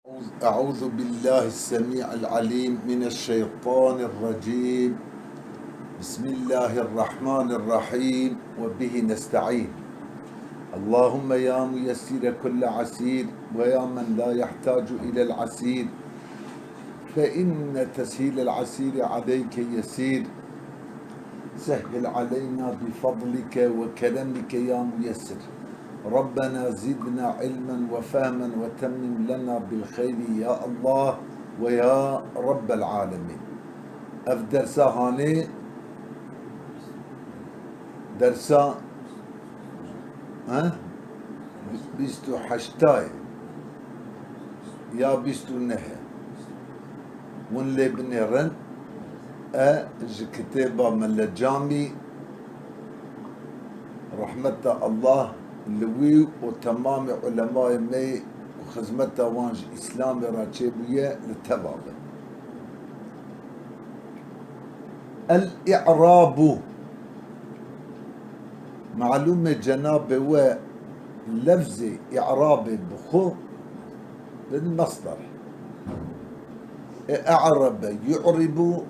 أعوذ بالله السميع العليم من الشيطان الرجيم. بسم الله الرحمن الرحيم وبه نستعين. اللهم يا ميسر كل عسير ويا من لا يحتاج إلى العسير فإن تسهيل العسير عليك يسير. سهل علينا بفضلك وكرمك يا ميسر. ربنا زدنا علما وفهما وتمم لنا بالخير يا الله ويا رب العالمين. اف درسا هاني درسا بيستو حشتاي يا بيستو نهي ونلي بنيرن كتابة من الجامي رحمة الله لوي وتمام علماء مي وخزمته وانج إسلامي راتشيبية للتبابة. الإعراب معلومة جناب هو لفظ إعراب بخو بالمصدر أعرب يعرب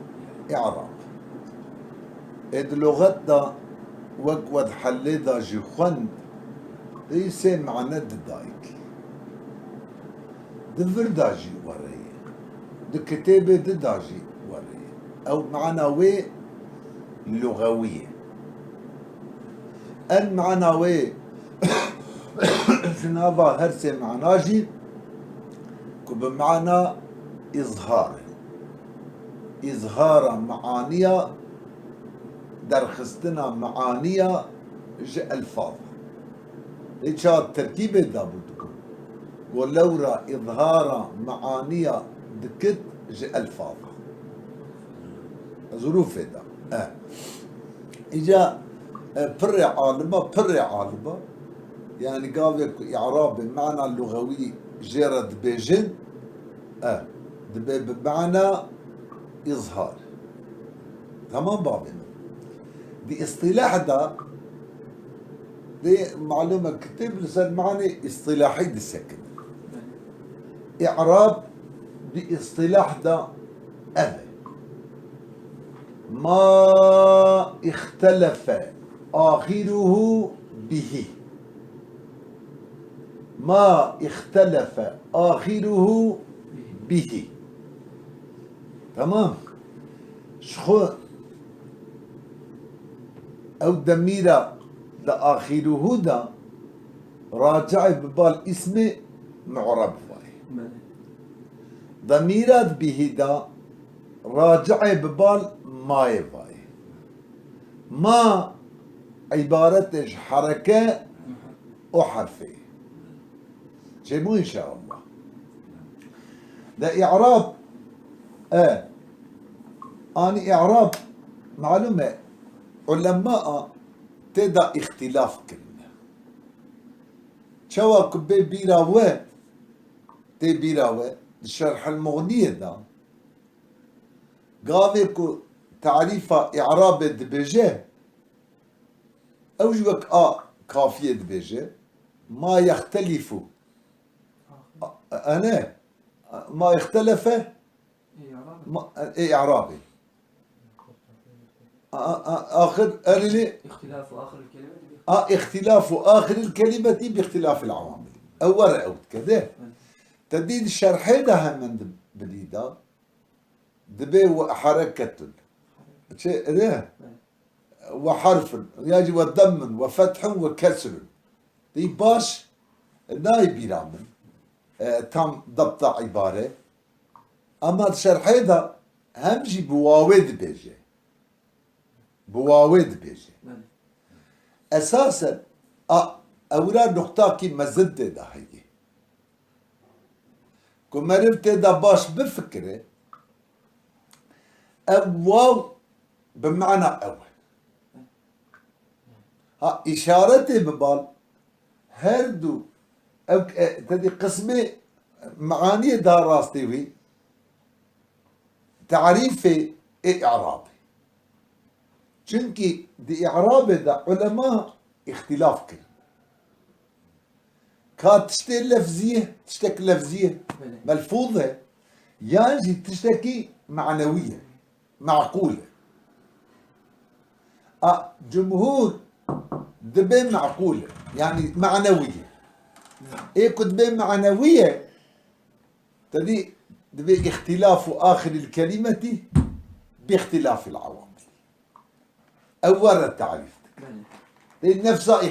إعراب إذ لغتنا وقود حليدا جيخوند ليس معنى دايك دفرداجي وريه دكتابة داجي وريه أو معنوي لغوية. المعنوي جنابا هرسي معناجي بمعنى إظهار معانية درخستنا معانية ألفاظ إيشاد تركيبة دابدكم ولورا إظهار معانية دكت ألفاظ ظروف دا إجا بري عالبة يعني قال إعراب بمعنى اللغوي جرد بيجن بمعنى إظهار. تمام بابنا دي اصطلاح دا دي معلومة كتب لسان معني اصطلاحي دي سكن إعراب باصطلاح دا ما اختلف آخره به ما اختلف آخره به. تمام شخو أو دميرة لآخره دا راجع ببال اسم معرب فاي ضميرات به دا راجع ببال ماي فاي ما عبارتش حركة وحرفي جمو إن شاء الله. ده إعراب أنا إعراب معلومة علماء تدا اختلاف كلمة شوا كبي بيراوة تي بيراوة الشرح المغنية دا قاويكو تعريفة إعراب دبجة أوجوك كافية دبجة ما يختلف أنا ما اختلف إعرابي آخر أرلي اختلاف آخر الكلمة اختلاف آخر الكلمة باختلاف العوامل أو ورقة كذا تدين الشرحين ده من بديدا دبي وحركة شيء ده وحرف يجي وضم وفتح وكسر دي باش نايبي رامن تم ضبط عبارة. أما الشرحين ده همجي بواويد بيجي بواويد بيجي أساسا أولا نقطة كي مزد ده هي كمرت ده باش بفكره واو بمعنى أول إشارتي ببال هردو أو تدي قسمي معاني ده راستي وي تعريفي إعرابي چونكي دي إعرابي ده علماء اختلاف كلمة كانت تشتي لفظية تشتكي لفظية ملفوظة يعني تشتكي معنوية معقولة. جمهور دبي معقولة يعني معنوية. إيه كنت دبي معنوية تدي دبي اختلاف آخر الكلمة باختلاف العوامل. أول التعريف نفسها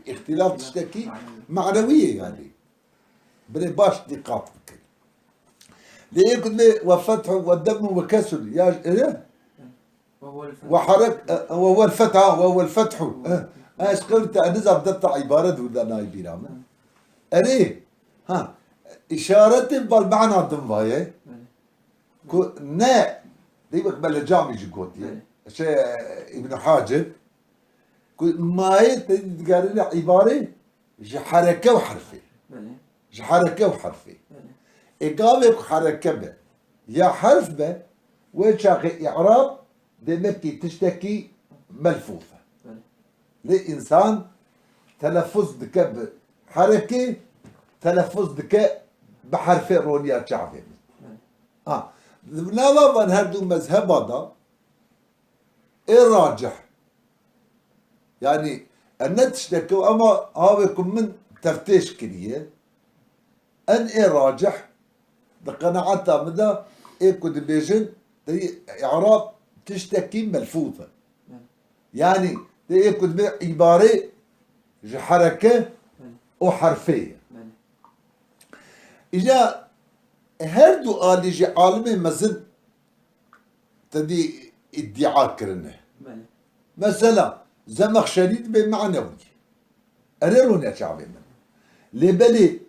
اختلاف تشتكي معنوية يعني باش دقات ليه كنت وفتح والدم وكسر يا إيه وهو الفتح ايش قلت انزل بدت عبارة ولا نايبي رامه اري ها اشارة بالمعنى ضموايه نا ديبك بل جامي جوتي شيء ابن حاجب ما تقال لي عبارة حركة وحرفي حركة وحرفي إقامة حركة به يا حرف به وشاقي إعراب دمكي تشتكي ملفوفة لإنسان تلفظ دك حركة تلفظ دك بحرف رونيا شعبي نظرا هردو مذهب هذا الراجح يعني أن تشتكوا أما هاوكم من تفتيش كريه أن راجح بقناعتها مدى كنت بيجن إعراب تشتكي ملفوظة يعني كنت عبارة حركة وحرفية إجا هردو قال يجي عالمي مزن تدي ادعاء كرنه مثلا زمخشري بمعنوي أريرون يا شعبي من لبلي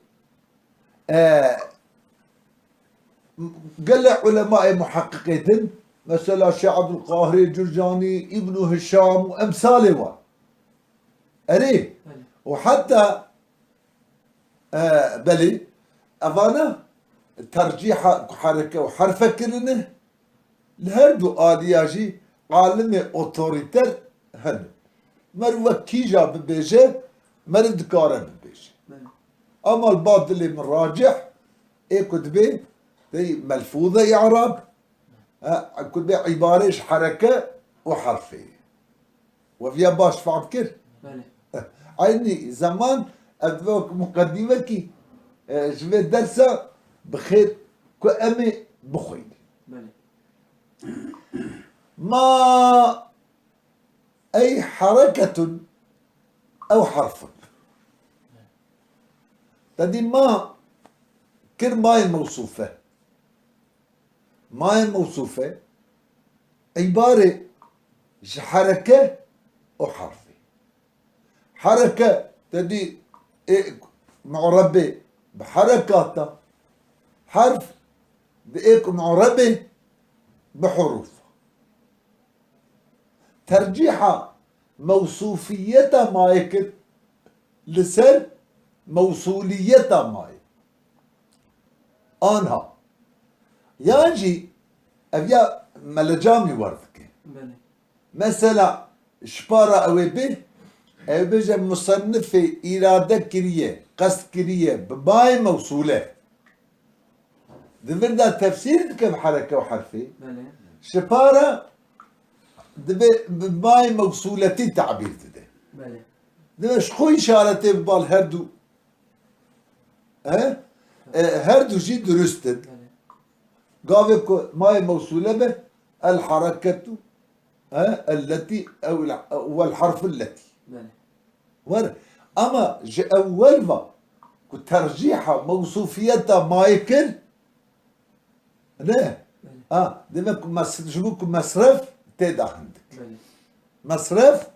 قال علماء محققين مثلا الشيخ عبد القاهر الجرجاني ابن هشام وامثاله اري وحتى بلي افانا ترجيح حركه وحرفه كلنه الهردو آلياجي عالم اوتوريتر هن مروا كيجا ببيجه مرد كاره ببيجه اما البعض اللي من راجح كتبه دي ملفوظة إعراب كتبه عبارة حركة وحرفية وفيها باش فعبكر عيني زمان أدوك مقدمة كي شوية درسة بخير كأمي بخير ما أي حركة أو حرف تدي ما كر ماي موصوفة ماي موصوفة عبارة حركة وحرفة حركة تدي معربة بحركاتها حرف معربة بحروف ترجيحها موصوفيتها مايكر لسر موصوليتها ماي آنها يانجي أبيا ملجامي وردك مثلا شبارة أو به أو بيجا مصنف إرادة كريه قصد كريه بماي موصولة دفردا تفسير كم حركة وحرفة شبارة بماي موصولتي تعبير ده دمش خوي إشارتي ببال هردو هردو جي درستن قاوي ماي موصولة به الحركة التي أو الحرف التي أما أول ما ترجيحها موصوفيتها مايكل لا دمك مصرف تيدا عندك مصرف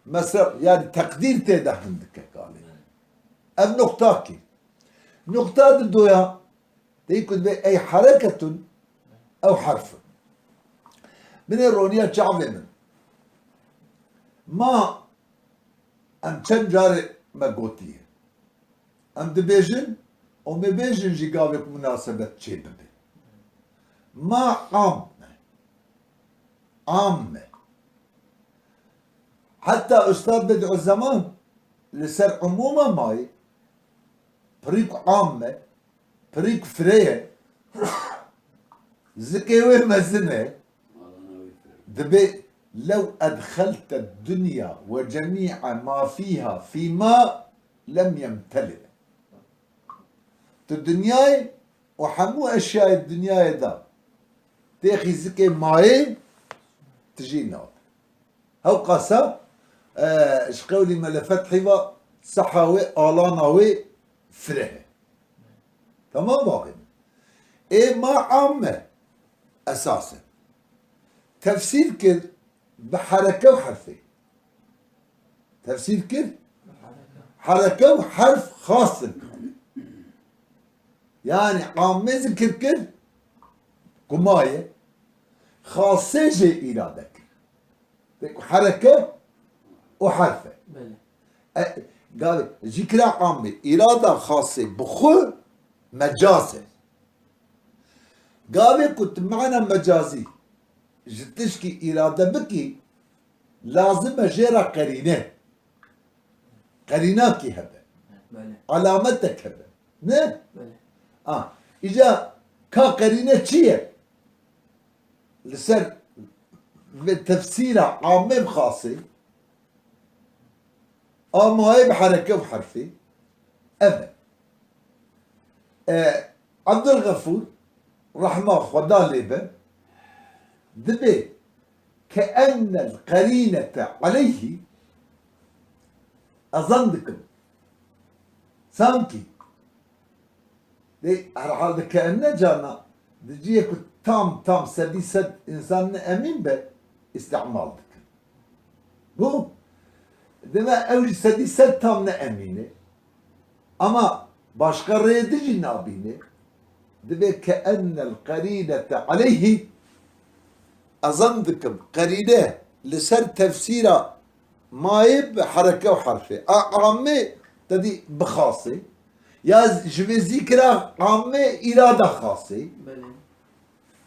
مصرف يعني تقدير تيدا عندك قال النقطة كي نقطة الدويا يكون أي حركة أو حرف من الرونية شعبنا ما أم تنجار مقوتية أم دبيجن ومبيجن جيقابك مناسبة شيء ما عامة حتى أستاذ بدع الزمان لسر عموما ماي بريك عامة بريك فريه زكيوي مزنه دبي لو أدخلت الدنيا وجميع ما فيها في ماء لم يمتلئ الدنيا وحمو أشياء الدنيا دا تاخي زكي ماي تجي نار هو قاسا شقولي ملفات حيوة صحاوي آلاناوي فره تمام باقي ايه ما عامة اساسا تفسير كل بحركة وحرفين تفسير كل حركة وحرف خاص يعني عامة ذكر كل كماية خاصة جي إرادك حركة وحرفة قال ذكر عامة إرادة خاصة بخو مجازة قال كنت معنا مجازي جتشكي إرادة بكي لازم أجيرا قرينة قريناكي هذا علامتك هذا نه إجا كا قرينة چية لسر بالتفسير عامة خاصة أما هاي بحركة وحرفي أبدا عبد الغفور رحمه خدا ليبه دبي كأن القرينة عليه أظنكم سامكي دي هذا كأنه جانا دجيك تام سديسد إنسان أمين به استعمالك بو دما أول سديسد تام أمينه أما başka reddici nabine ve keennel qarinete aleyhi azandıkım qarine liser tefsira maib hareke ve harfi amme dedi bkhası ya jve zikra amme irada khası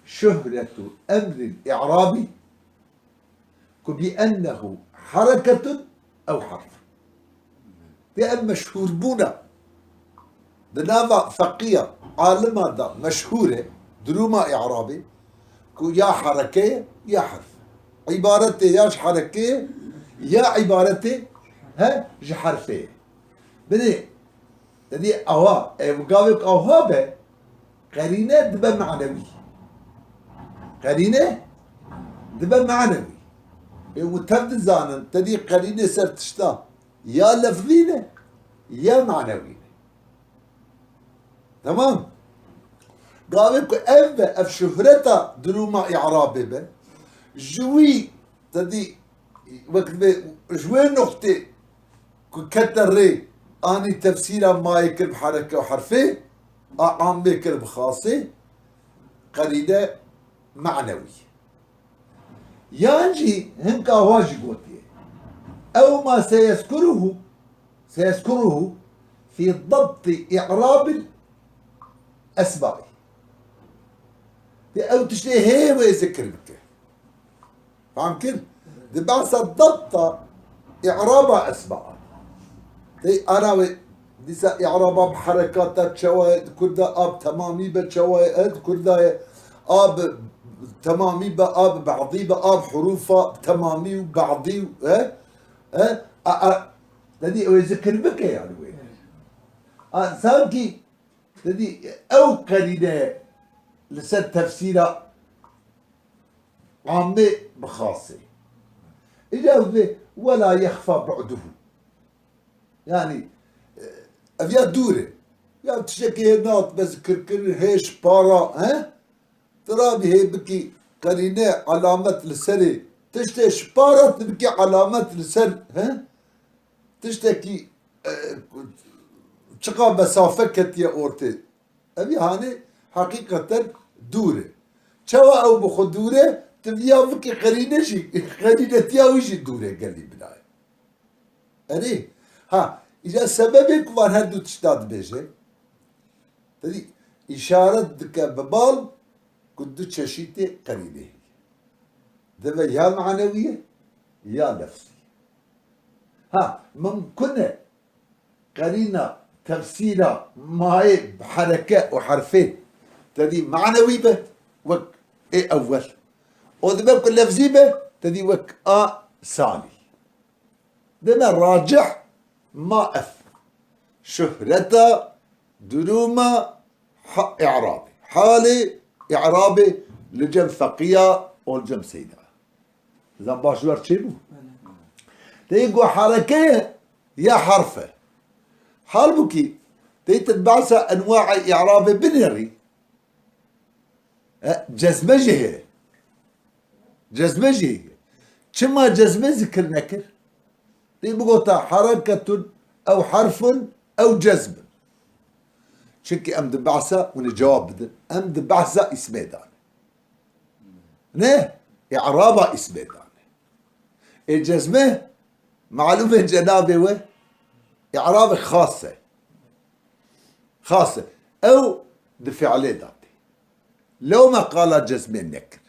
şöhretu emril i'rabi كبأنه حركة أو حرف بأن مشهور بنا دنافع فقيه عالمة دا مشهورة دروما إعرابي كو يا حركة يا حرف عبارته ياش حركة يا عبارته ها ج حرفية بدي دي أوا مقابل أوها به قرينة دبا معنوي قرينة دبا معنوي وتبد زانن تدي قرينة سرتشتا يا لفظينة يا معنوي تمام قال لكم اف شهرتها دروما اعرابي به جوي تدي وقت جوي نقطة كتر ري اني تفسيرها ما يكل بحركة وحرفين عام بكل بخاصة قريدة معنوي يانجي هنكا واجي قوتي او ما سيذكره في ضبط اعراب أسبابي أو تشتري هي ويذكر بك فهم كيف؟ دي بعد ضبط إعرابها أسبابها دي أنا دي إعرابها بحركات شواهد كل ده أب تمامي بشواهد كل ده أب تمامي بأب بعضي بأب حروفها تمامي وبعضي دي ويذكر بك يعني وين سامكي دي أو قرينة لسر تفسيرها عامة بخاصة إجابة ولا يخفى بعده يعني أبيات دورة يا تشكي ناط بس كركر هيش بارا ها ترابي هي بكي قرينة علامة لسري تشتش بارا تبكي علامة لسر ها تشتكي چقا مسافه کتیه اورته ابي هاني حقيقة دوره چوا او بخو دوره تبيا بكي قرينه شي قرينه تياويشي دوره قال لي بناي اري ها اذا سببك وان هدو تشتاد بيجي تدي اشاره دك ببال كنت تشيتي قرينه دبا يا معنويه يا نفسي ها ممكن قرينه تفسيرها ماي بحركة وحرفين تدي معنوي به وك اي اول وذباب كل لفظي به تدي وك ثاني دنا راجح ما اف شهرته درومه اعرابي حالي اعرابي لجم فقيه والجم سيده زين باش ورد شنو تيقو حركه يا حرفه حال بكي تتبعسى انواع اعراب بنري جزمجه جزمجه كما جزمه ذكر نكر تيبقوا حركه او حرف او جزم شكي ام دبعسى ونجاوب بدن ام دبعسى اسمه داني نه اعرابها اسمه داني الجزمه معلومه جنابي و اعراب خاصه او بفعله داتي لو ما قال جزمين نكر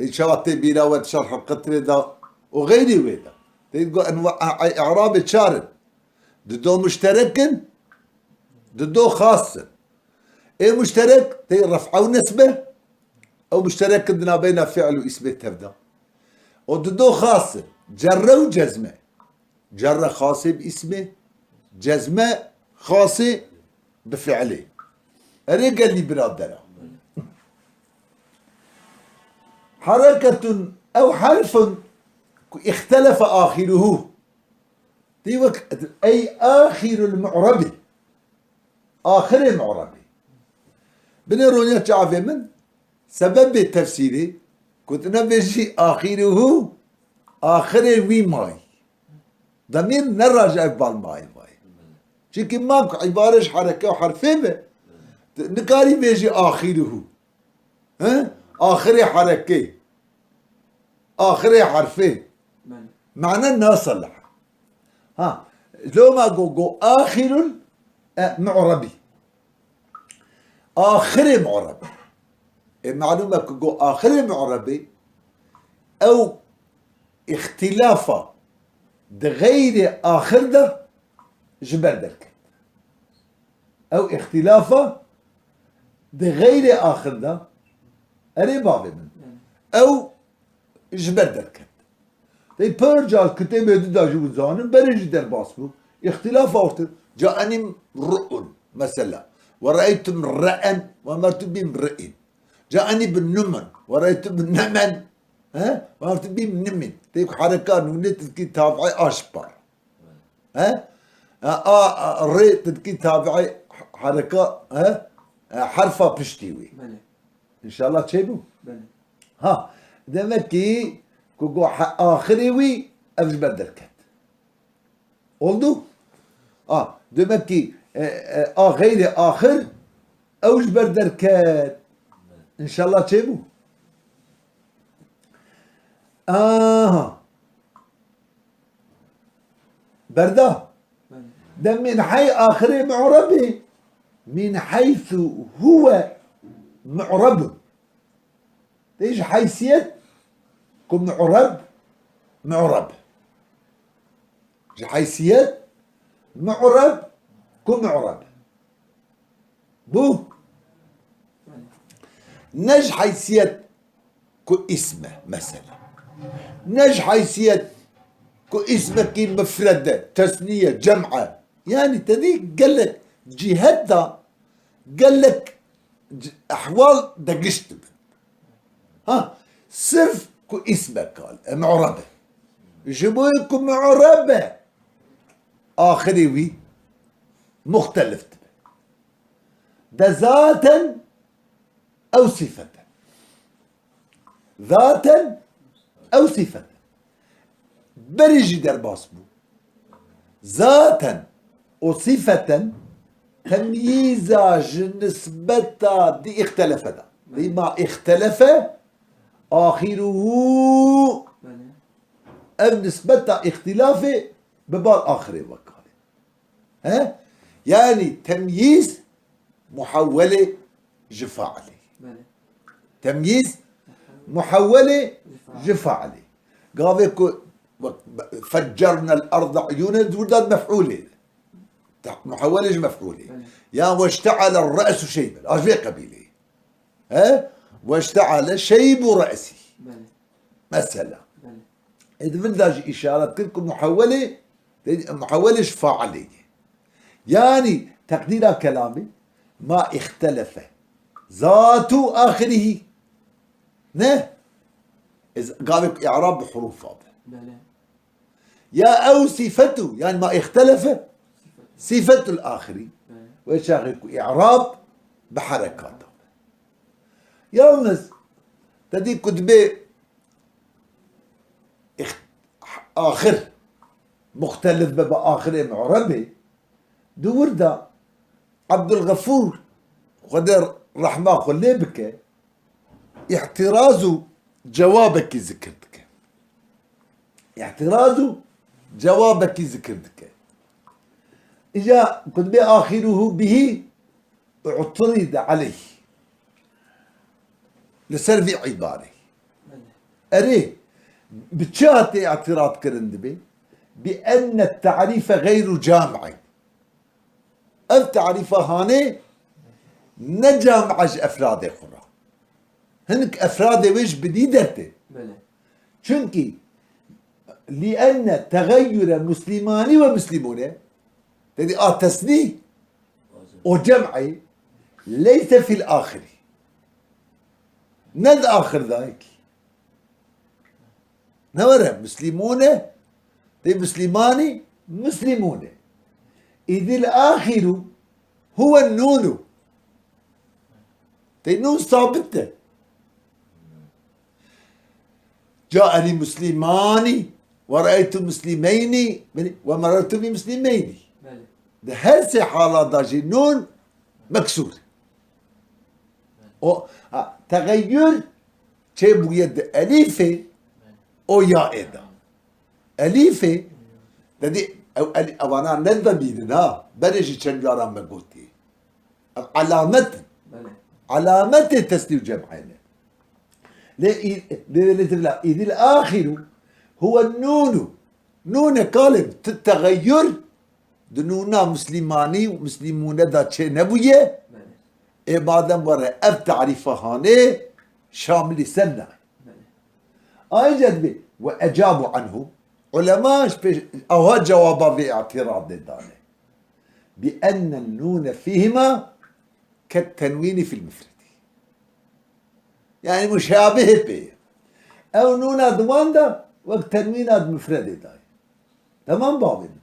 شواتي بيراود شرح القطر دا وغيري ويدا تقول انواع اعراب شارد ضده مشترك ضده خاص ايه مشترك رفع او نسبه او مشترك عندنا بين فعل واسم تبدا وضده خاص جر وجزمه جر خاصه باسمه جزمه خاصه بفعله اريد قال لي برادر حركة أو حرف اختلف آخره في وقت أي آخر المعرب آخر المعرب بنرونيا تعرف من سبب التفسير كنت نبجي آخره آخر وي ماي ضمير نرجع بالماي ماي شكي ماكو عبارة حركة وحرفين نكاري بيجي آخره ها آخر حركة آخر حرفين معنى الناس صلح ها لو ما جو آخر معربي آخر معربي المعلومة جو آخر معربي أو اختلافه ده غير آخر ده جبر درك أو اختلافه ده غير آخر ده أريبا من أو جبر درك تي برجال كتابة دا جو زانم برج در باسبو اختلاف أورتر جاءني امرؤ مثلا ورأيت امرأ ومرت بامرئ جاءني بالنمن ورأيت بالنمن ها ومرت بنمن تيك حركات ونت تكي تابعي أشبر ها ري تكي تابعي حركة ها حرفة بشتيوي إن شاء الله تشيبو ها دمكي كوكو آخريوي أفج بدركت oldu demek ki غير آخر أوج بردركت إن شاء الله تشيبو بردا ده من حي آخر معربي من حيث هو معرب ايش حيثية كم معرب حيثية معرب كم معرب بو نج حيثية كو اسمه مثلا نج حيثية كو اسمه كي مفردة تثنية جمعة يعني تذيك قال لك جهتها قال لك احوال دقشت صرف كو اسمه قال معربة جيبوا لكم معربة آخري مختلف ده ذاتا أو صفة ذاتا أو صفة بريجي در باسبو ذاتا وصفة تمييزا نسبتا دي اختلفتا دي ما اختلف آخره أو نسبتا اختلافه ببال آخره وكالي ها يعني تمييز محولة جفاعلي تمييز محولة جفاعلي قالوا فجرنا الأرض عيونا وداد مفعولة محولة مفعولة. يا واشتعل الرأس شيبا أجل قبيلة، ها واشتعل شيب رأسي مثلا. إذا بدنا إشارة لكم محولة، محولة فاعلية، يعني تقدير كلامي ما اختلف ذات آخره، نه إذا قال إعراب بحروف واضحة. يا أو صفته، يعني ما اختلف صفة الآخري، ويشاغل إعراب بحركاته. يومز تدي كتبه آخر مختلف بآخر معربة دور دا عبد الغفور قدر رحمه خليه بك احترازه جوابك ذكرتك، احترازه جوابك ذكرتك. إجا كتبه آخره به اعترض عليه لسرفي عباري أريه بتشاتي اعتراض كرندبي بأن التعريف غير جامع. التعريف هاني نجامعج أفراد أخرى، هنك أفراد ويش بديدته چونكي لأن تغير مسلماني ومسلمون تدي تسني وجمعي ليس في الآخر، ند آخر ذاك نورا مسلمون تي مسلماني مسلمون، إذ الآخر هو النون تي نون ثابتة. جاءني مسلماني ورأيت مسلمين ومررت بمسلمين، ده هسه حالة داجي نون مكسور. تغير شيء بيد أليفة أو يا إدا أليفة دي أو أنا ندم بيدنا بريجي تشنجارا مقوتي علامة تسليم جمعنا لا إذ الآخر هو النون، نون كالب التغير دنونا مسلماني ومسلمون دا تشي نبوية إيه بعدم ورا أب تعريفه هاني شامل سنة أي جذبه. وأجابوا عنه علماء أو جوابا في اعتراض دانه بأن النون فيهما كالتنوين في المفرد، يعني مشابه به أو نون أدواندا وقت تنوين أد مفرد داي تمام بابين.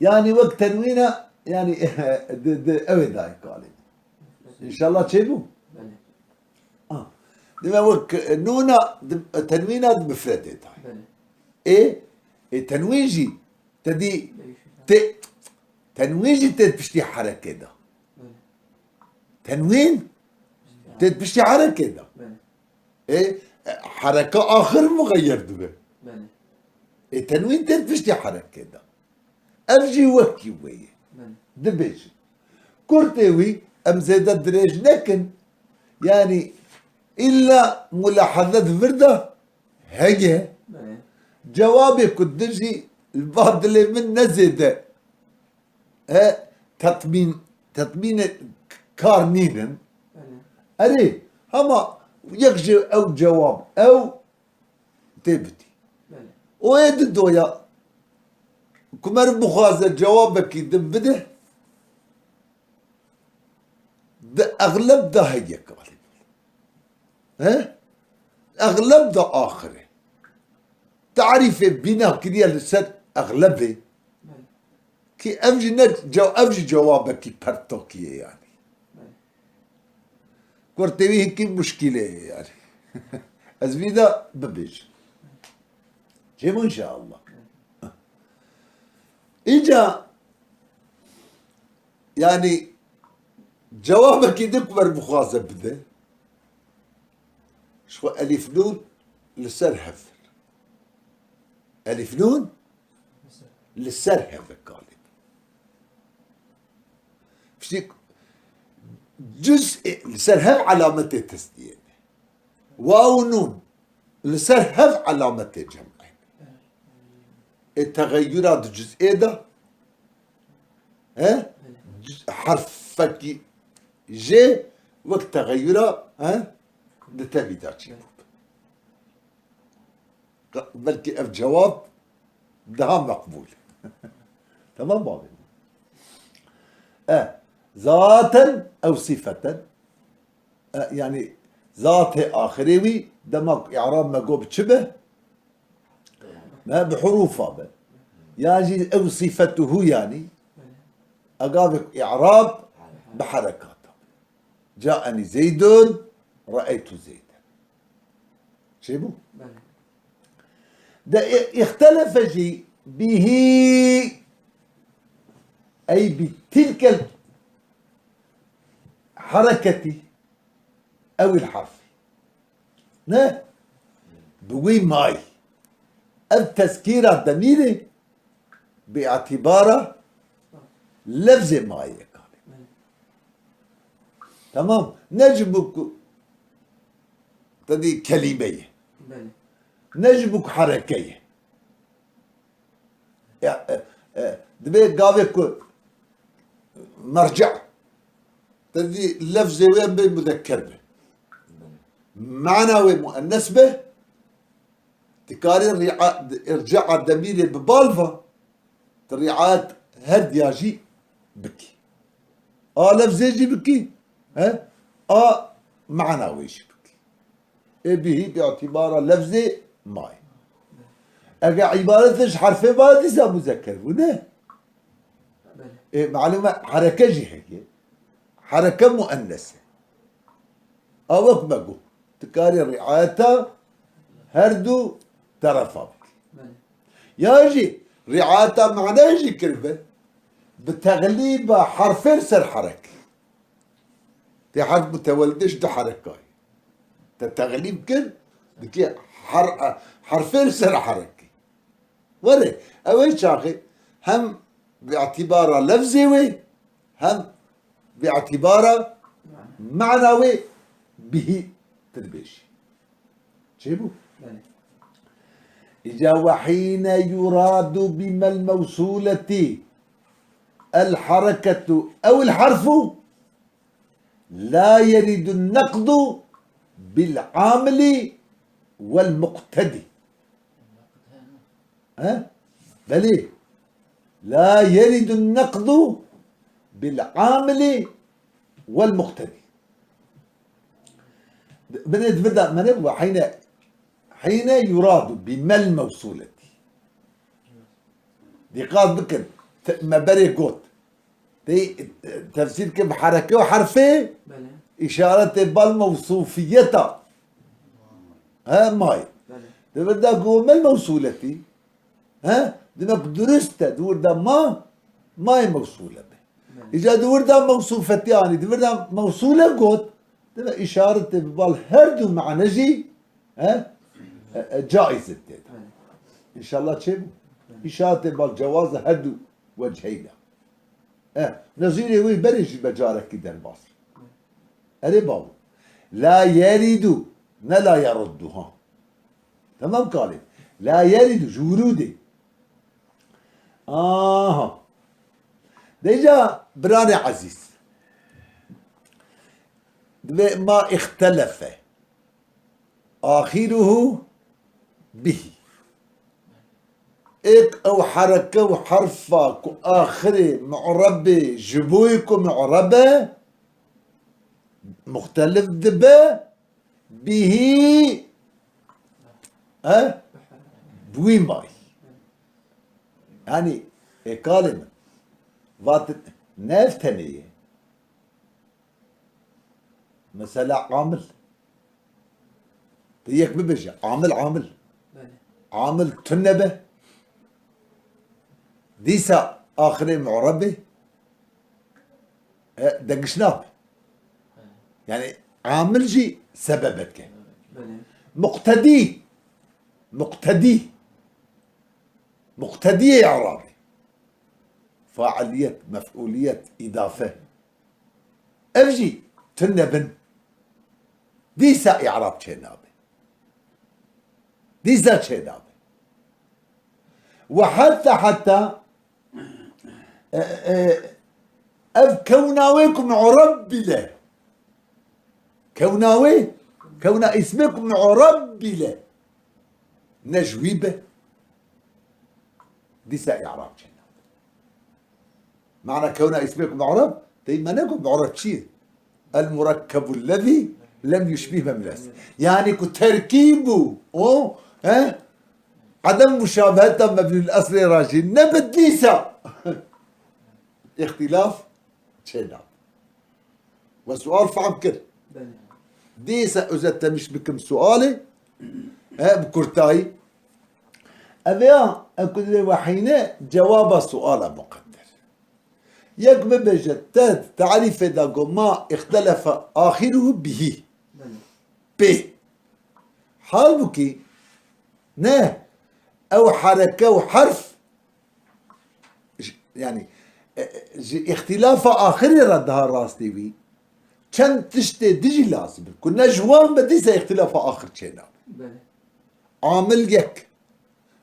يعني وقت تنوينه يعني أوي داي قال إن شاء الله تشيبو دم وقت نونا تنوينه مفرد داي إيه تنويجي تدي تنويجي تبشتي حركة ده تنوين تبشتي حركة ده إيه حركة آخر مغير ده التنوين تبشتي حركة ده أرجي وكي ويه دبيج كرتوي أم زيادة دريج لكن يعني إلا ملاحظة فردة هي جوابي كدجي البعض اللي من نزيد تطمين كارنين أري هما يكجي أو جواب أو تبتي ويد دويا كمر بخازة جوابك يدم بده ده أغلب ده هي غالبا أغلب ده آخره تعريف بناء كريا لسد أغلبه كي أفجي جوابك كي برتوكيه يعني كورتوي كي مشكلة يعني أزبيدا ببيج جيبوا إن شاء الله. إجا يعني جوابك يدكبر بخازة بده شو ألف نون لسر هفر ألف نون لسر هفر قالب فشيك جزء لسر هف علامة التسديد واو نون لسر هف علامة الجمع التغيرات الجزئية ده ها حرفك جي وقت تغيره ها نتابي داتشي بلكي اف جواب ده مقبول تمام بابي ذاتا او صفة يعني ذات اخروي دمك اعراب ما جو بتشبه ما بحروفه يجي او صفته يعني اقابك اعراب بحركاته جاءني زيد رأيت زيدا شيبو ده اختلف جي به أي بتلك الحركة أو الحرف نه بوي ماي التذكير الضميري باعتباره لفظ ماي تمام نجبك تدي كلمية نجبك حركية دبي قابك مرجع تدي لفظ وين بمذكر به معنى ومؤنث به تكاري ارجع الضمير ببالفا الرعايات هد يجي بكي لفظ يجي بكي معنى يجي بكي به باعتبار لفظ ماي اجا عبارتش حرف ما ليس مذكر هنا معلومة حركة جهية حركة مؤنثة أوك بقو تكاري رعايتها هردو طرفا يجي رعايتها معناه يجي كلمة بتغليب حرفين سر حركة تي حرف متولدش ده حركة تغليب كل بكي حرفين سر حركة وري أول شاخي هم باعتباره لفظي هم باعتباره معنوي به تربيش شيبو إجا وحين يراد بما الموصولة الحركة أو الحرف لا يرد النقد بالعامل والمقتدي بلي لا يرد النقد بالعامل والمقتدي بدأ من هو حين يراد بما الموصولة دي قال بكن ما بري قوت دي تفسير كيف حركة وحرفين إشارة بالموصوفية ماي دي بدأ قول ما الموصولة دمك درست دور ده ما هي موصولة به إذا دور ده موصوفة يعني دور ده موصولة قوت ده إشارة ببال هردو مع نجي جائزة إن شاء الله تشبه إشارة ببال جواز هردو وجهينا نظيري وي بريش بجارك كده المصر أري بابو لا يريد لا يرد تمام قال لا يرد جورودي ديجا براني عزيز ما اختلف آخره به إك أو حركة وحرفة آخره معربة جبويكو معربة مختلف دبه به بوي ماي يعني كلمة ذات نفتنية مثلا عامل هيك ببجي عامل تنبه ديسا آخرين معربة دقشناب يعني عامل جي سببك مقتدي إعرابي فاعلية مفعولية إضافة أفجي تنبن ديسا إعراب شنابي حتى اف كوناويكم عرب بلا كونا اسمكم عرب بلا نجويبه دي ساقي عرب جنة. معنى كونا اسمكم عرب ما نكم عرب شيء المركب الذي لم يشبه مملس يعني كتركيبه عدم مشابهته مبني الاصل راجل نبت ليسا اختلاف شيء. والسؤال صعب كده ديسا اذا انت مش بكم سؤالي بكرتاي أبيا أكل وحينة جواب سؤال مقدر يكبب جتات تعريف داغو ما اختلف آخره به به حال بكي نه أو حركة وحرف يعني اختلاف آخر ردها راستي بي كان تشتي ديجي لازم كنا جوان بديسة اختلاف آخر شينا عامل يك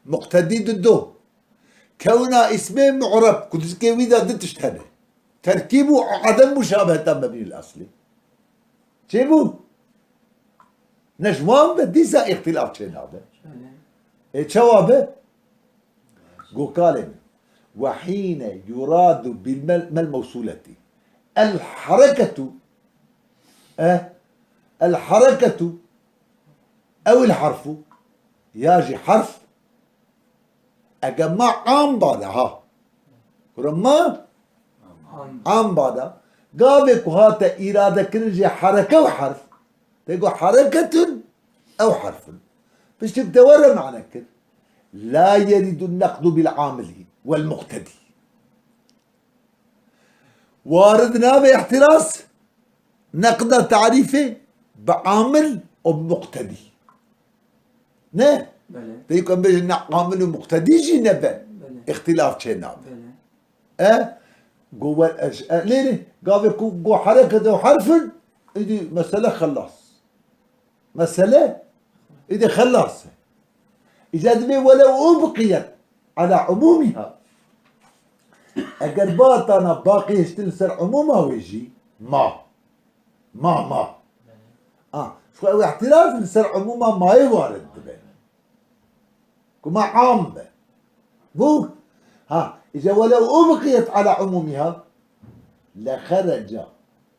مقتدي ضده كونا اسمه معرب كنت كيوي ذا تشتهنه تركيبه عدم مشابهة مبني الأصلي شيبو نجوان بديسة اختلاف شينا هذا جوابه قو كالم وحين يراد بالما الموصولة الحركة الحركة أو الحرف ياجي حرف أجمع عام بعدها رما عام بعدها قابك هاتا إرادة كنجي حركة وحرف تقول حركة أو حرف بس تدور معنا كده لا يرد النقد بالعامل والمقتدي واردنا باحتراس نقد تعريفه بعامل وبمقتدي نه تيكون بيجي عامل ومقتدي جي نبا اختلاف شيء ناب جوا ليه قال جو حركة وحرف إذا مسألة خلاص مسألة إذا خلاص إذا دمي ولو أبقيت على عمومها أقربات أنا باقي يشتلسر عمومها ويجي ما شو اعتراف لسر عمومها ما يوارد بين كما عام بو إذا ولو أبقيت على عمومها لخرج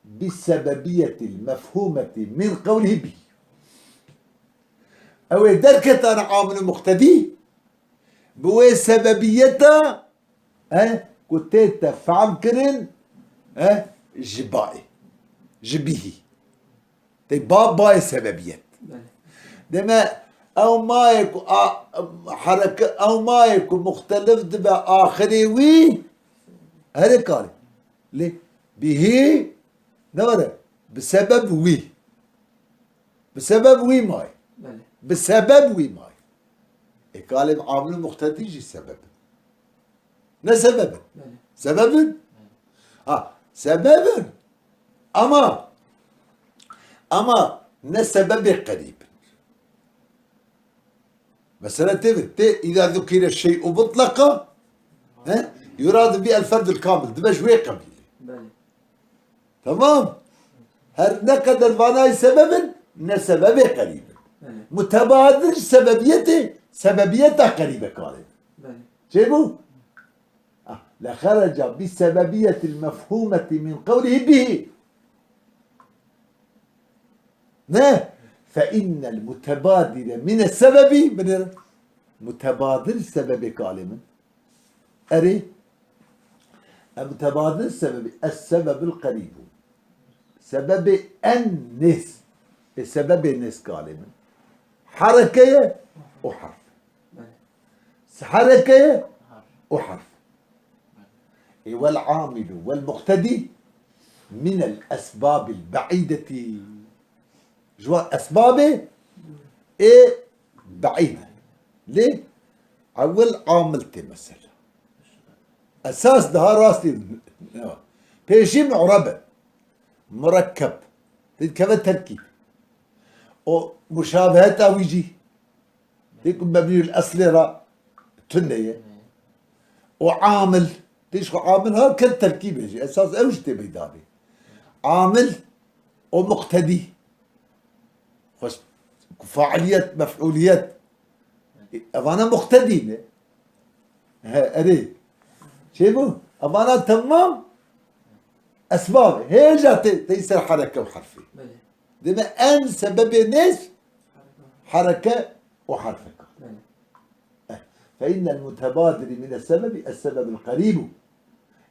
بالسببية المفهومة من قوله به أو دركة أنا عامل مقتدي بوي سببيتها كنت تفعل كرن جبائي جبيه باي سببيات دما او ما يكون حركة او ما يكون مختلف دبا اخري وي هذا قال ليه به نورة بسبب وي ماي بسبب وي ماي قال عامل مختلف يجي سبب لا سبب سبب سبب أما نسبب قريب مثلا إذا ذكر الشيء مطلقا يراد به الفرد الكامل ده شوي قبيل تمام هل نقد الفناء سببا نسبب قريب متبادل سببيته قريبة قال شايفوا لخرج بالسببية المفهومة من قوله به فإن المتبادل من السبب متبادل السبب كالما أري المتبادل السبب القريب سبب النس كالما حركة وحرف حركة وحرف والعامل والمقتدي من الأسباب البعيدة جوا أسبابه بعيدة ليه؟ أول عامل مثلا أساس ده راسي بيجي معربة مركب كيف التركيب ومشابهته ويجي يكون مبني الأصل را تنية وعامل ليش عامل هذا كل تركيب يجي اساس اوش تبي داري عامل ومقتدي خش فاعلية مفعولية أنا مقتدي أري شيبو أنا تمام أسباب هي جات تيسر حركة وحرفي دما أن سبب الناس حركة وحرفك فإن المتبادر من السبب القريب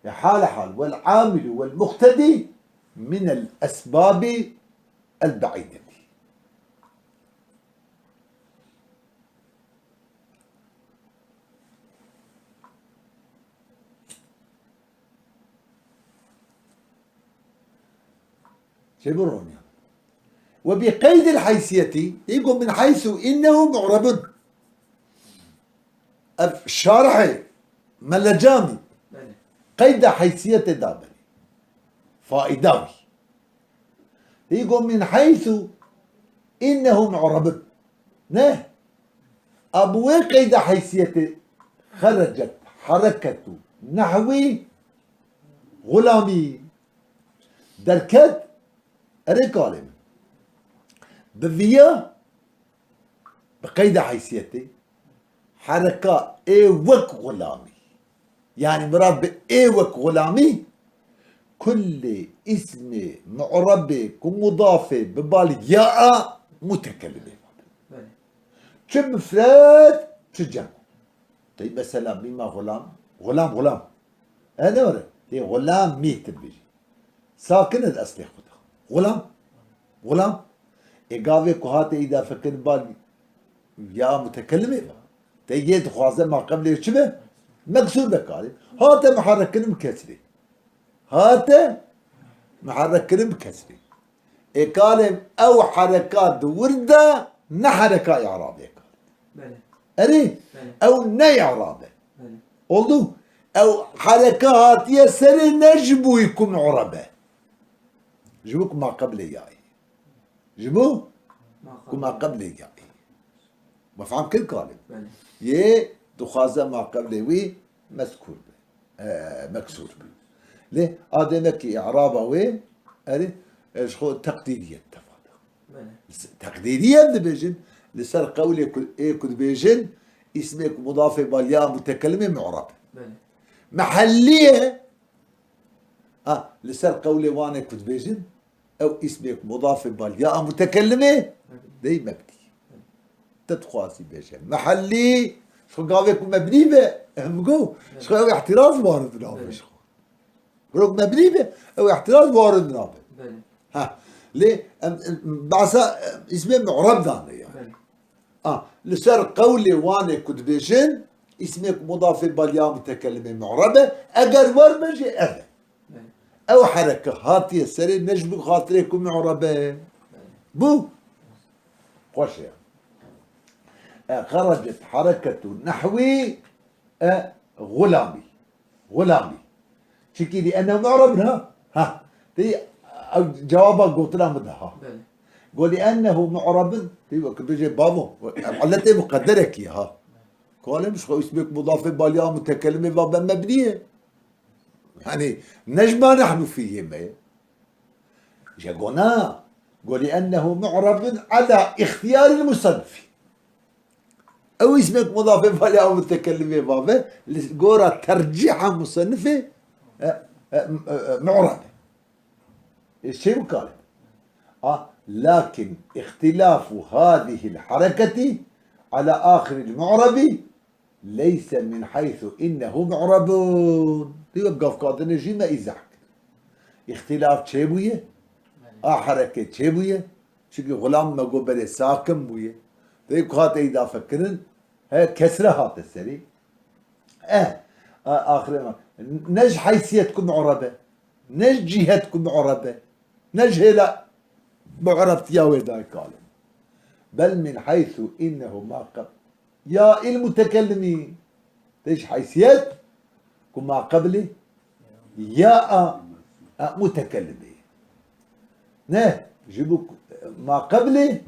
حال والعامل والمقتدي من الأسباب البعيدة شبروني وبقيد الحيثية يقول من حيث إنه معرب الشارح ملجامي قيد حيثية دابني فائداوي يقول من حيث إنه معرب نه أبوي قيد حيثية خرجت حركة نحوي غلامي دركت ركالم بفيا بقيد حيثيتي حركة وك غلامي يعني مراد وك غلامي كل اسم معرب ومضاف ببالي ياء متكلمة كم مفرد تجمع طيب مثلا بما غلام هذا ورد هي غلام ميت بيجي ساكن الاصل خدها غلام إيقافي كهات إذا فكر بالي يا متكلمة تيجي تخوازن ما قبل شبه مكسور بكاري هات محرك مكسري هات محرك مكسري إقالم أو حركات وردة نحركة إعرابية أري أو ني إعرابية oldu أو حركات يسر نجبو يكون عربة جبوك ما قبل ياي جبو ما قبل ياي مفهوم كل كلام يه تخازن ما قبل وي مذكور مكسور ليه آدمك إعرابه وين أري إيش هو تقديرية تفاضل تقديرية بيجن لسر قولي كل بيجن اسمك مضاف بالياء متكلمة معرب محلية لسر قولي وانا كنت بيجن او اسمك مضاف بالياء متكلمة دي مبني تتخواسي بيجن محلي شو قاويك مبني به همقو شو قاوي احتراز وارد نابه شو روك مبني به او احتراز وارد نابه ليه بعثا اسمه معرب دانا يعني لسر قولي وانا كنت بيجن اسمك مضاف بالياء متكلمة معربة اگر ورمجي اهل او حركة هاتي السري نجم خاطركم معربة بو خوش يعني خرجت حركة نحوي غلامي شكي لأنه معرب ها دي جوابك قلت لها مدها قول لأنه معرب كنت بيجي بابو علتي مقدرك يا قال مش اسمك مضاف بالياء متكلمة بابا مبنية يعني نجمة نحن فيه ما قلنا قول لأنه معرب على اختيار المصنف أو اسمك مضاف بالياء متكلمة بابا قورة ترجيح مصنفة معرب الشيء قال لكن اختلاف هذه الحركة على آخر المعرب ليس من حيث إنه معرب يوقف قادر نجي ما إزاحك اختلاف تشيبوية حركة تشيبوية شكل غلام ما قبل ساكن بوية تيك هات إذا فكرن كسرة هات السري آخر نج حيثيتكم معربة نج جهتكم معربة نج لا معربت يا ويداي قال بل من حيث إنه ما قبل يا المتكلمين ايش حيثيات كما قبل يا متكلمين نه جيبوك ما قبل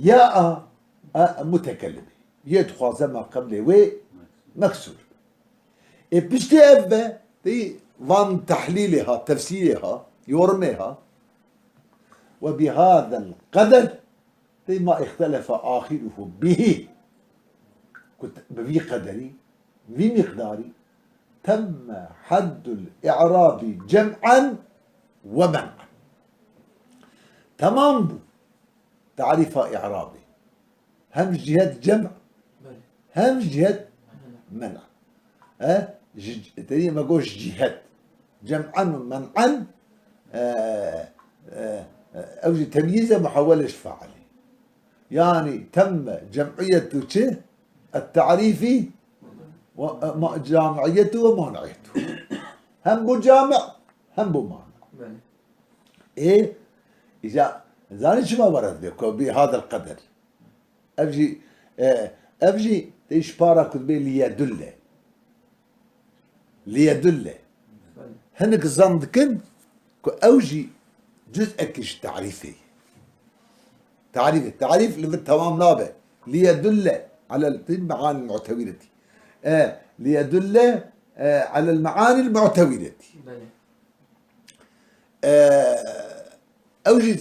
يا متكلمين يدخل ما قبل و مكسور بشتي أفا دي ظن تحليلها تفسيرها يرميها وبهذا القدر دي ما اختلف آخره به كنت بفي قدري في مقداري تم حد الإعراب جمعا ومنعا تمام بو تعريف إعرابي هم جهة جمع هم جهة منع تاني ما قوش جهة جمعا ومنعا أو تمييزه محولش فعلي يعني تم جمعية التعريفي وجامعيته ومانعيته هم بجامع هم بمانع ايه اذا زاني شو ما ورد بك بهذا القدر ابجي تشبارا كتبي ليدل هنك زندكن اوجي جزء كش تعريفي التعريف اللي بالتمام نابع ليدل على المعاني المعتبرة ليدل على المعاني المعتبرة اوجي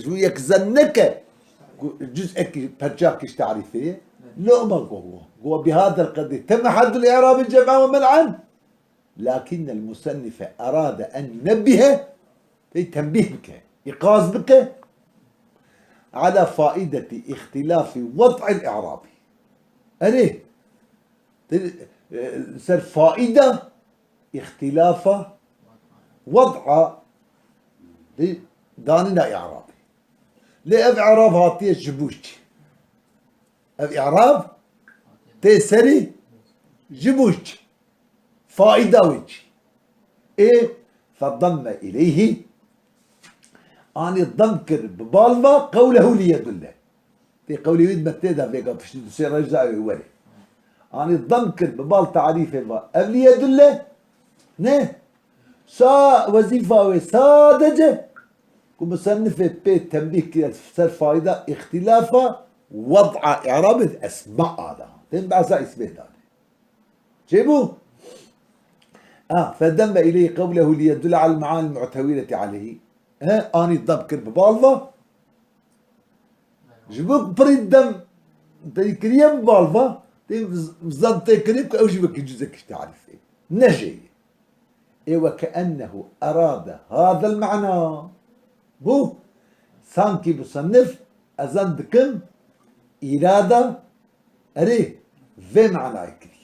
شوية زنك جزء بجاكش تعريفية لا ما هو بهذا القدر تم حد الإعراب الجمع ومنعا لكن المصنف أراد أن ينبه تنبيه بك إيقاظ بك على فائدة اختلاف وضع الإعراب أريه صار فائدة اختلاف وضع داننا إعرابي ليه إعراب هاتيه جبوش إعراب تسري جبوش فائدة وجه إيه فضم إليه أن يتذكر ببالفا قوله ليدل في قوله يد متدا في قفش تصير رجاء يوري أن يتذكر ببال تعريفه أب ليدل نه سا وظيفة وسادجة كمصنف بيت تنبيه كده صار فائدة اختلاف وضع إعراب الأسماء هذا تنبع إثبات هذا جيبوه فدم إليه قوله ليدل على المعاني المعتوية عليه أني الضبكر ببالفا جبوك بريد دم تيكريم ببالفا تيزد تيكريم أو جبك جزك تعرف نجي وكأنه أراد هذا المعنى بو سانكي بصنف أزندكم إرادة أريه في معنى يكري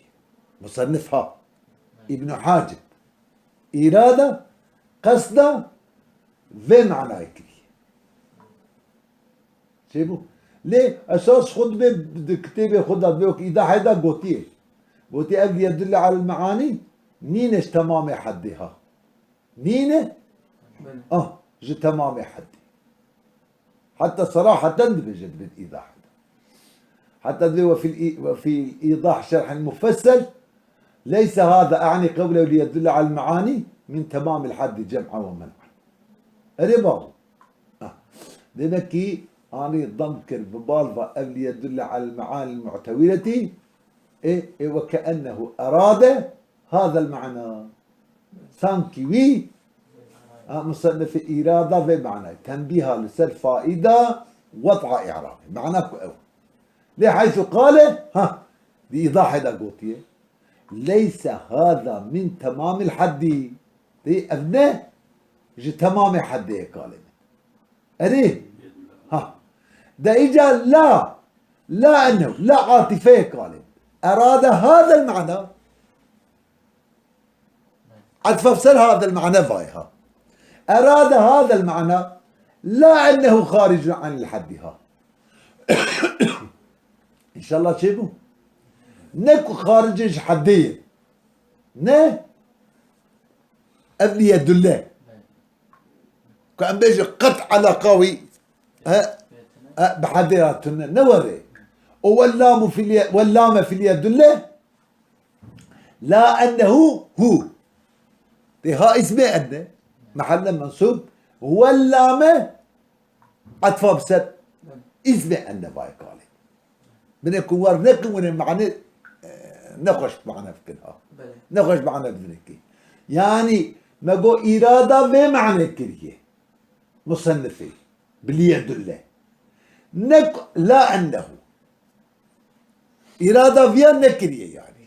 مصنفها ابن حاجب إرادة قصده في معنى يكري شايفوا ليه أساس خد بكتابة خدها بيوك إذا حدا قوتيه قوتيه يدل على المعاني نينش تمام حدها نينه تمام حدي حتى صراحة بجد بالإيضاح حتى وفي الإيضاح شرح المفصل ليس هذا أعني قوله ليدل على المعاني من تمام الحد جمعا ومنعا رباو لنكي أني ضمكر ببالفا أن يدل على المعاني المعتوية وكأنه أراد هذا المعنى سانكي مصنف إرادة بمعنى تنبيه لسر فائدة وضع إعراب معناه أول لحيث قال بإيضاح دقوتيه ليس هذا من تمام الحد دي أبناء تمام حد قال أريه ده إجا لا أنه لا عاطفة قال أراد هذا المعنى أتفسر هذا المعنى فايها أراد هذا المعنى لا أنه خارج عن الحد إن شاء الله تشوفوا نكو خارج حدين أبني يد الله كأن بيجي قطع على قوي بحديراتنا نوري واللام في اليد الله لا أنه هو ها اسمه أنه محل منصوب واللام عطفة بسد اسمه أنه بايقالي من يكون ورنك من المعنى نخش معنا فكرها بله نخش معنا بذنكي يعني ما قو إرادة بمعنى كريه مصنفة باليد الله لا أنه إرادة فيها نكريه يعني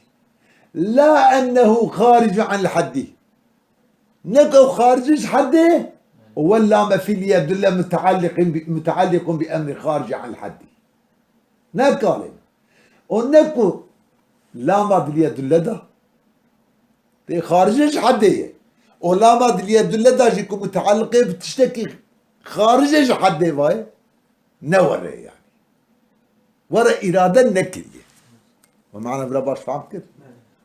لا أنه خارج عن الحد نكو خارج حده ولا ما في اليد الله متعلق بأمر خارج عن الحد نكالم ونكو لا ما باليد الله ده دي خارج حده ولا ما باليد الله ده جيكو متعلقة بتشتكي خارج حده باي نوري يعني ورا إرادة نكريه ومعنى بلا باش فهم كده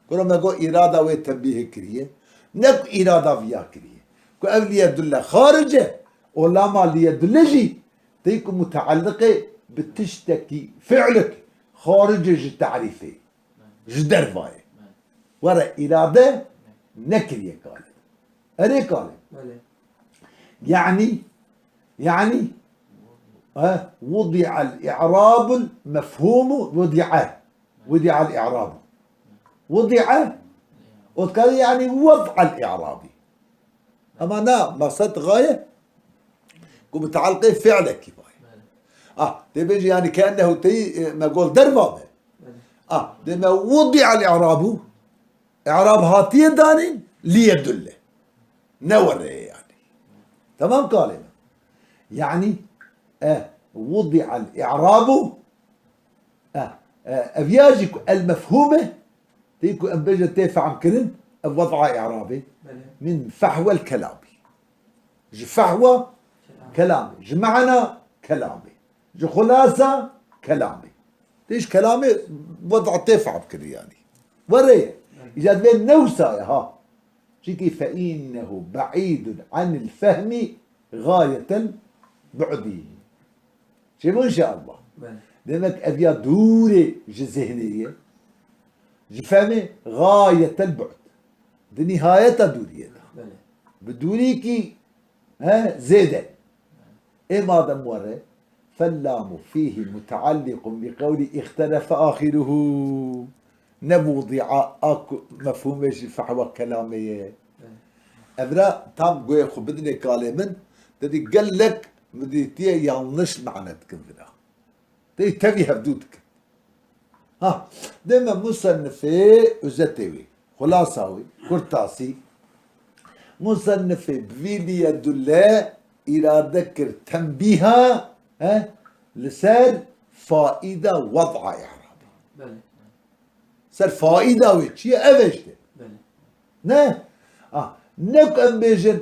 كل ما يقول إرادة وتنبيه كريه نك إرادة فيها كريه كو أولي يدل خارجه ولا ما اللي يدل جي تيكون متعلقة بتشتكي فعلك خارج التعريفي جدر فاي ورا إرادة نكريه قال أري قال بله يعني وضع الإعراب المفهوم وضع الإعراب وكان يعني وضع الإعرابي أما مقصد غاية متعلقة فعلك كفاية تبيجي يعني كأنه ما قول دربابة لما وضع الإعراب إعراب هاتي دانين ليدل نور يعني تمام كلمة يعني وضع الإعراب أفياجك المفهومة تيكو أنبجة تيفع كرن وضع إعرابي من فحوى الكلامي فحوى كلامي معنى كلامي خلاصة كلامي ليش كلامي وضع تيفع بكري يعني وريه إذا بين نوسا ها شكي فإنه بعيد عن الفهم غاية بعدي شوفوا إن شاء الله لأنك أبيا دوري ذهنية فهمي غاية البعد دي نهاية دورية بدوريكي زيادة ماذا موري فاللام فيه متعلق بقول اختلف آخره نبوضع أكو مفهوم فحوى كلامية أبرا تام قوي خو بدني كلامن تدي قال لك بدي تي يانش معناتك بنا تي تبي هبدوتك دائما مصنفي وزتوي خلاصاوي كرتاسي مصنفي بفيدي يدل إلى ذكر تنبيها لسر فائدة وضع إعرابي سر فائدة ويش هي أبجد نك أمبيجن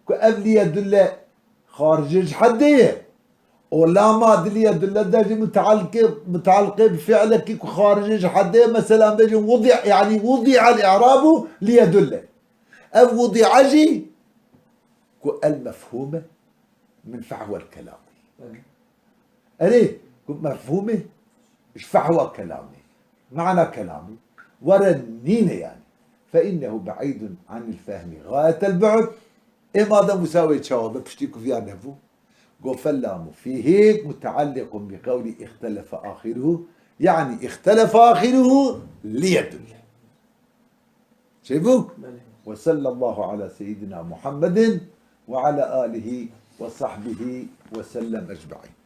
كأبلي يدل خارج حديه ولا ما دلي يدل داجي متعلقة بفعلك خارج حديه مثلا بيجي وضع يعني وضع الإعراب ليدل أو وضع جي المفهومة من فحوى الكلام أري مفهومه إيش فحوى كلامي معنى كلامي ورنين يعني فإنه بعيد عن الفهم غاية البعد ماذا مساوي تشاوب بشتيكو فيها نفو قو فاللام فيه متعلق بقول اختلف آخره يعني اختلف آخره ليدل شايفوا وصلى الله على سيدنا محمد وعلى آله وصحبه وسلم أجمعين.